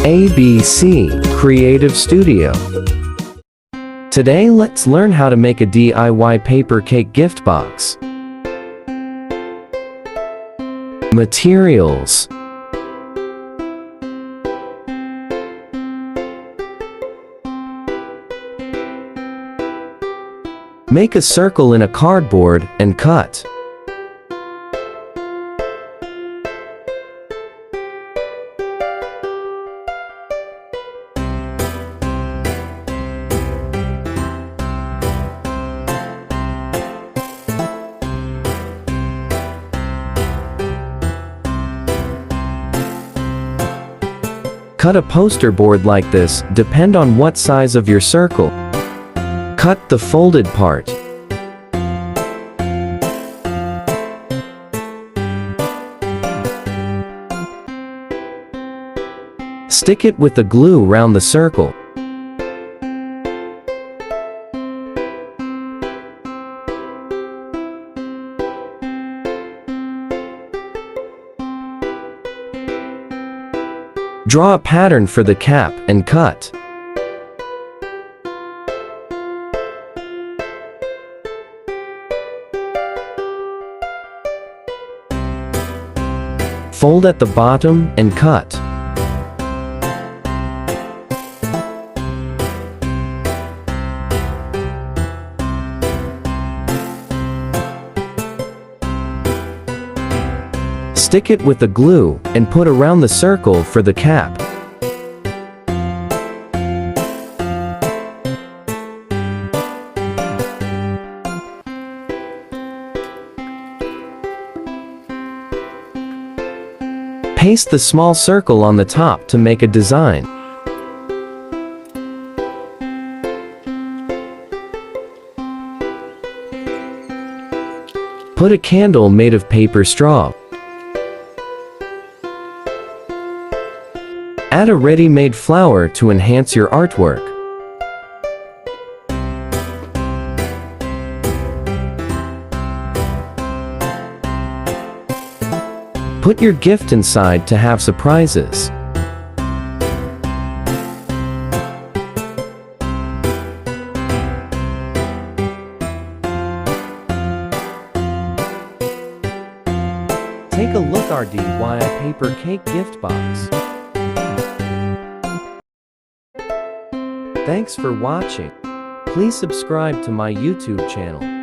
ABC Creative Studio. Today let's learn how to make a DIY paper cake gift box. Materials: make a circle in a cardboard and cut. Cut a poster board like this, depend on what size of your circle. Cut the folded part. Stick it with the glue around the circle. Draw a pattern for the cap and cut. Fold at the bottom and cut. Stick it with the glue and put around the circle for the cap. Paste the small circle on the top to make a design. Put a candle made of paper straw. Add a ready-made flower to enhance your artwork. Put your gift inside to have surprises. Take a look at our DIY paper cake gift box. Thanks for watching. Please subscribe to my YouTube channel.